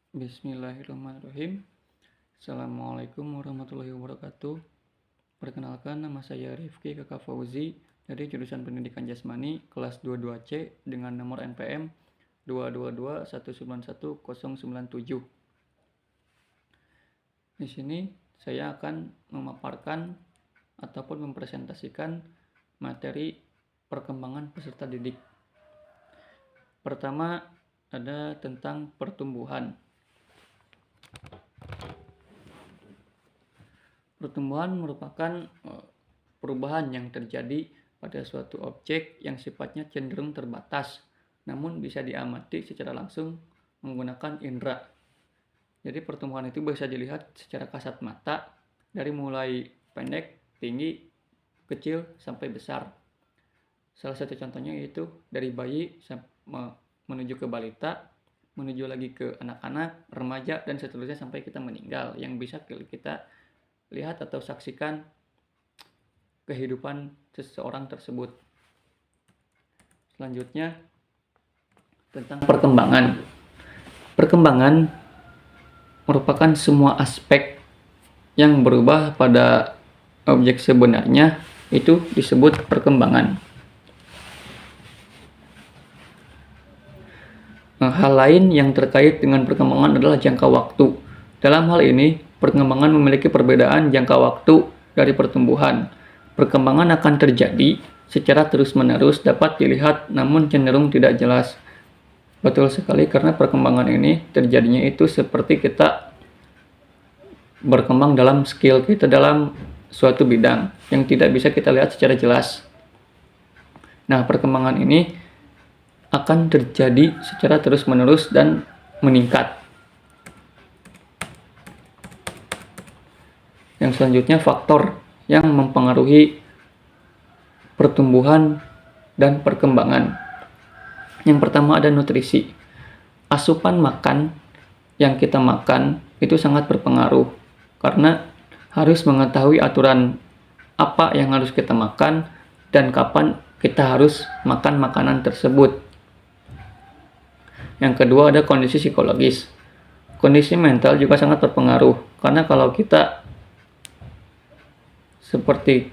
Bismillahirrahmanirrahim. Assalamualaikum warahmatullahi wabarakatuh. Perkenalkan, nama saya Rifki Kakak Fauzi dari jurusan Pendidikan Jasmani kelas 22C dengan nomor NPM 222191097. Di sini saya akan memaparkan ataupun mempresentasikan materi perkembangan peserta didik. Pertama ada tentang pertumbuhan. Pertumbuhan merupakan perubahan yang terjadi pada suatu objek yang sifatnya cenderung terbatas, namun bisa diamati secara langsung menggunakan indera. Jadi pertumbuhan itu bisa dilihat secara kasat mata dari mulai pendek, tinggi, kecil, sampai besar. Salah satu contohnya yaitu dari bayi menuju ke balita, menuju lagi ke anak-anak, remaja, dan seterusnya sampai kita meninggal, yang bisa kita lihat atau saksikan kehidupan seseorang tersebut. Selanjutnya tentang perkembangan. Perkembangan merupakan semua aspek yang berubah pada objek sebenarnya, itu disebut perkembangan. Hal lain yang terkait dengan perkembangan adalah jangka waktu. Dalam hal ini, perkembangan memiliki perbedaan jangka waktu dari pertumbuhan. Perkembangan akan terjadi secara terus-menerus, dapat dilihat namun cenderung tidak jelas. Betul sekali, karena perkembangan ini terjadinya itu seperti kita berkembang dalam skill kita dalam suatu bidang yang tidak bisa kita lihat secara jelas. Nah, perkembangan ini akan terjadi secara terus-menerus dan meningkat. Yang selanjutnya, faktor yang mempengaruhi pertumbuhan dan perkembangan. Yang pertama ada nutrisi. Asupan makan yang kita makan itu sangat berpengaruh, karena harus mengetahui aturan apa yang harus kita makan dan kapan kita harus makan makanan tersebut. Yang kedua ada kondisi psikologis. Kondisi mental juga sangat berpengaruh, karena kalau kita seperti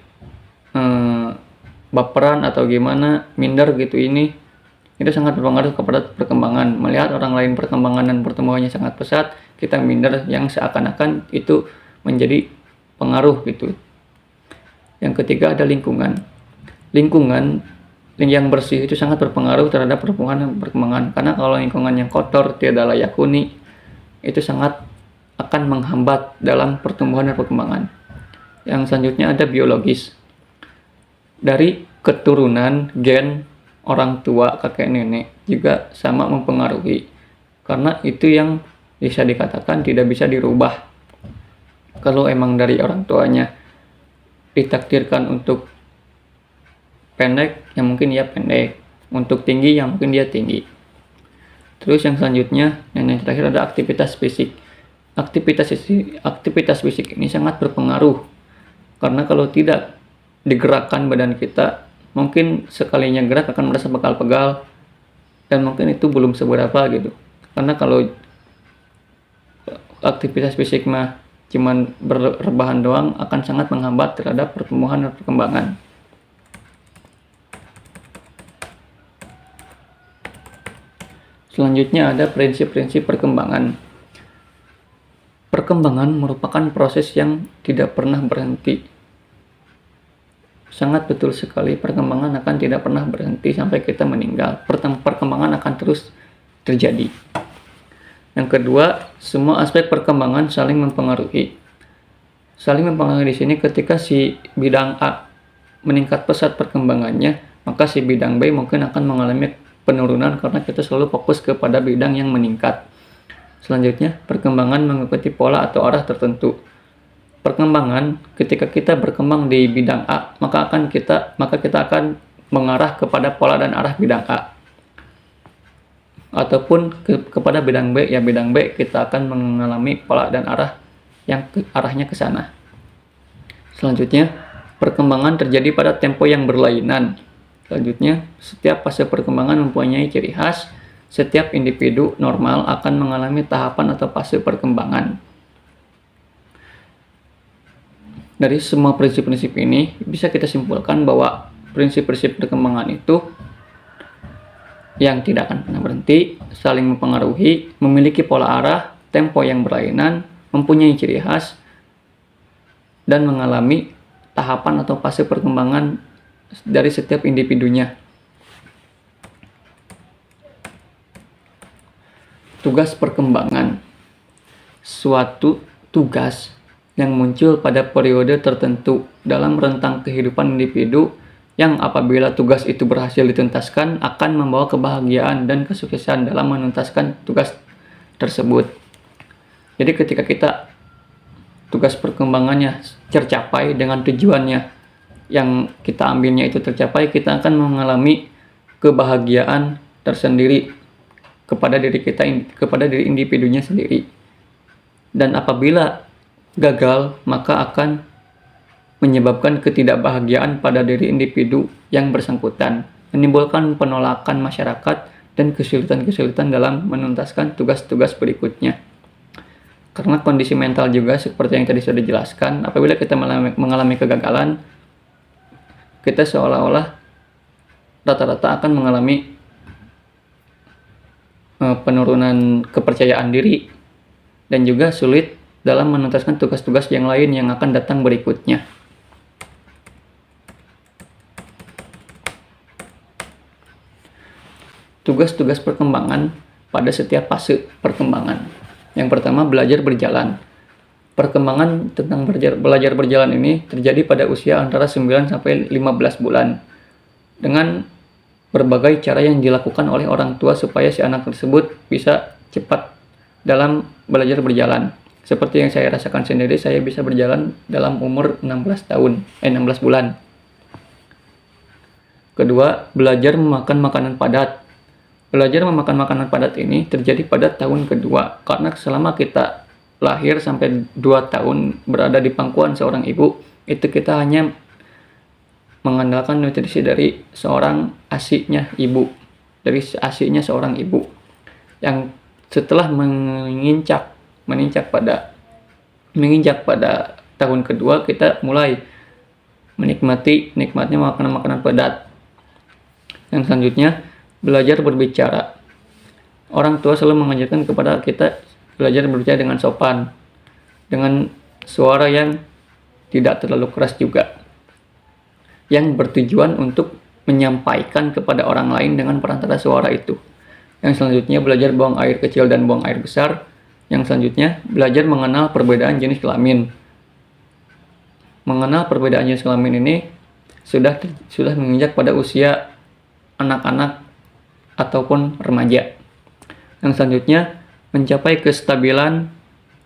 baperan atau gimana, minder gitu, itu sangat berpengaruh kepada perkembangan. Melihat orang lain perkembangan dan pertumbuhannya sangat pesat, kita minder, yang seakan-akan itu menjadi pengaruh gitu. Yang ketiga ada lingkungan. Lingkungan yang bersih itu sangat berpengaruh terhadap pertumbuhan dan perkembangan, karena kalau lingkungan yang kotor, tidak layak huni, itu sangat akan menghambat dalam pertumbuhan dan perkembangan. Yang selanjutnya ada biologis. Dari keturunan, gen orang tua, kakek nenek juga sama mempengaruhi, karena itu yang bisa dikatakan tidak bisa dirubah. Kalau emang dari orang tuanya ditakdirkan untuk pendek, yang mungkin dia pendek. Untuk tinggi, yang mungkin dia tinggi. Terus yang selanjutnya, yang terakhir ada aktivitas fisik. Aktivitas fisik ini sangat berpengaruh, karena kalau tidak digerakkan badan kita, mungkin sekalinya gerak akan merasa pegal-pegal, dan mungkin itu belum seberapa gitu. Karena kalau aktivitas fisik mah cuman berrebahan doang, akan sangat menghambat terhadap pertumbuhan dan perkembangan. Selanjutnya ada prinsip-prinsip perkembangan. Perkembangan merupakan proses yang tidak pernah berhenti. Sangat betul sekali, perkembangan akan tidak pernah berhenti sampai kita meninggal. Perkembangan akan terus terjadi. Yang kedua, semua aspek perkembangan saling mempengaruhi. Saling mempengaruhi di sini ketika si bidang A meningkat pesat perkembangannya, maka si bidang B mungkin akan mengalami penurunan, karena kita selalu fokus kepada bidang yang meningkat. Selanjutnya, perkembangan mengikuti pola atau arah tertentu. Perkembangan, ketika kita berkembang di bidang A, maka kita akan mengarah kepada pola dan arah bidang A. Ataupun kepada bidang B, ya bidang B kita akan mengalami pola dan arah yang arahnya ke sana. Selanjutnya, perkembangan terjadi pada tempo yang berlainan. Selanjutnya, setiap fase perkembangan mempunyai ciri khas. setiap individu normal akan mengalami tahapan atau fase perkembangan. Dari semua prinsip-prinsip ini bisa kita simpulkan bahwa prinsip-prinsip perkembangan itu yang tidak akan pernah berhenti, saling mempengaruhi, memiliki pola arah, tempo yang berlainan, mempunyai ciri khas, dan mengalami tahapan atau fase perkembangan dari setiap individunya. Tugas perkembangan. Suatu tugas yang muncul pada periode tertentu dalam rentang kehidupan individu yang apabila tugas itu berhasil dituntaskan akan membawa kebahagiaan dan kesuksesan dalam menuntaskan tugas tersebut. Jadi ketika kita tugas perkembangannya tercapai dengan tujuannya yang kita ambilnya itu tercapai, kita akan mengalami kebahagiaan tersendiri kepada diri kita, kepada diri individunya sendiri. Dan apabila gagal, maka akan menyebabkan ketidakbahagiaan pada diri individu yang bersangkutan, menimbulkan penolakan masyarakat dan kesulitan-kesulitan dalam menuntaskan tugas-tugas berikutnya. Karena kondisi mental juga seperti yang tadi sudah dijelaskan, apabila kita mengalami kegagalan, kita seolah-olah rata-rata akan mengalami penurunan kepercayaan diri dan juga sulit dalam menuntaskan tugas-tugas yang lain yang akan datang berikutnya. Tugas-tugas perkembangan pada setiap fase perkembangan. Yang pertama, belajar berjalan. Perkembangan tentang belajar berjalan ini terjadi pada usia antara 9 sampai 15 bulan. Dengan berbagai cara yang dilakukan oleh orang tua supaya si anak tersebut bisa cepat dalam belajar berjalan. Seperti yang saya rasakan sendiri, saya bisa berjalan dalam umur 16 bulan. Kedua, belajar memakan makanan padat. Belajar memakan makanan padat ini terjadi pada tahun kedua, karena selama kita lahir sampai 2 tahun berada di pangkuan seorang ibu, itu kita hanya mengandalkan nutrisi dari seorang ASI-nya ibu, dari ASI-nya seorang ibu. Yang setelah menginjak pada tahun kedua, kita mulai menikmatnya makanan-makanan padat. Yang selanjutnya, belajar berbicara. Orang tua selalu mengajarkan kepada kita belajar berbicara dengan sopan, dengan suara yang tidak terlalu keras juga, yang bertujuan untuk menyampaikan kepada orang lain dengan perantara suara itu. Yang selanjutnya, belajar buang air kecil dan buang air besar. Yang selanjutnya, belajar mengenal perbedaan jenis kelamin. Mengenal perbedaan jenis kelamin ini sudah menginjak pada usia anak-anak ataupun remaja. Yang selanjutnya, mencapai kestabilan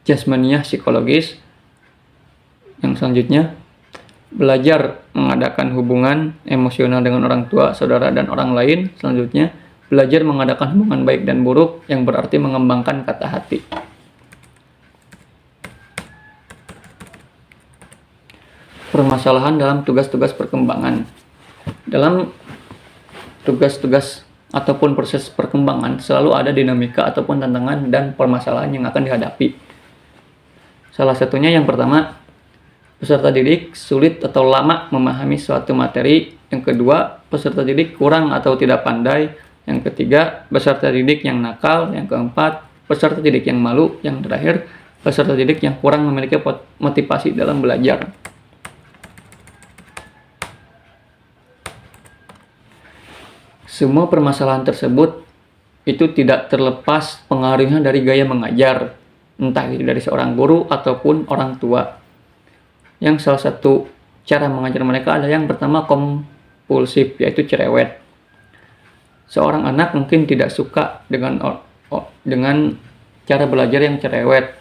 jasmaniah psikologis. Yang selanjutnya, belajar mengadakan hubungan emosional dengan orang tua, saudara, dan orang lain. Selanjutnya, belajar mengadakan hubungan baik dan buruk, yang berarti mengembangkan kata hati. Permasalahan dalam tugas-tugas perkembangan. Dalam tugas-tugas ataupun proses perkembangan selalu ada dinamika ataupun tantangan dan permasalahan yang akan dihadapi. Salah satunya yang pertama, peserta didik sulit atau lama memahami suatu materi. Yang kedua, peserta didik kurang atau tidak pandai. Yang ketiga, peserta didik yang nakal. Yang keempat, peserta didik yang malu. Yang terakhir, peserta didik yang kurang memiliki motivasi dalam belajar. Semua permasalahan tersebut itu tidak terlepas pengaruhnya dari gaya mengajar, entah itu dari seorang guru ataupun orang tua. Yang salah satu cara mengajar mereka adalah yang pertama kompulsif, yaitu cerewet. Seorang anak mungkin tidak suka dengan cara belajar yang cerewet,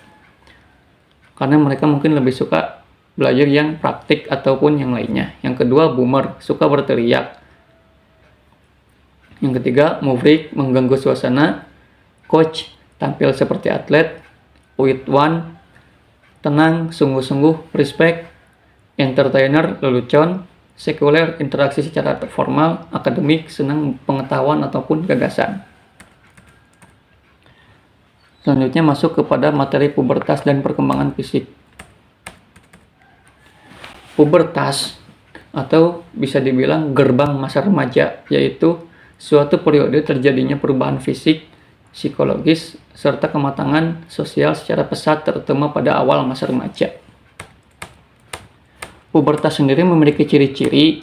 karena mereka mungkin lebih suka belajar yang praktik ataupun yang lainnya. Yang kedua, boomer, suka berteriak. Yang ketiga, muvrik, mengganggu suasana. Coach, tampil seperti atlet. One, tenang, sungguh-sungguh, respect. Entertainer, lelucon. Sekuler, interaksi secara formal. Akademik, senang pengetahuan ataupun gagasan. Selanjutnya masuk kepada materi pubertas dan perkembangan fisik. Pubertas atau bisa dibilang gerbang masa remaja, yaitu suatu periode terjadinya perubahan fisik, psikologis, serta kematangan sosial secara pesat terutama pada awal masa remaja. Pubertas sendiri memiliki ciri-ciri.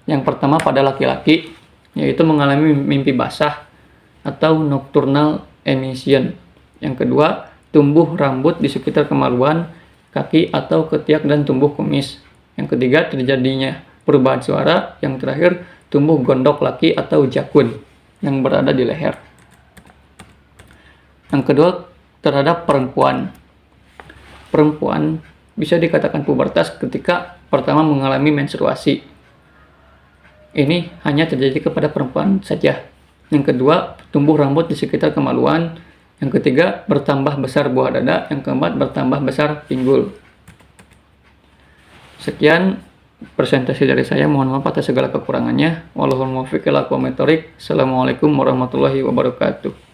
Yang pertama pada laki-laki, yaitu mengalami mimpi basah atau nocturnal emission. Yang kedua, tumbuh rambut di sekitar kemaluan, kaki atau ketiak dan tumbuh kumis. Yang ketiga, terjadinya perubahan suara. Yang terakhir, tumbuh gondok laki atau jakun yang berada di leher. Yang kedua, terhadap perempuan. Perempuan bisa dikatakan pubertas ketika pertama mengalami menstruasi. Ini hanya terjadi kepada perempuan saja. Yang kedua, tumbuh rambut di sekitar kemaluan. Yang ketiga, bertambah besar buah dada. Yang keempat, bertambah besar pinggul. Sekian presentasi dari saya. Mohon maaf atas segala kekurangannya. Wallahul muwaffiq ila aqwamit thoriq. Assalamualaikum warahmatullahi wabarakatuh.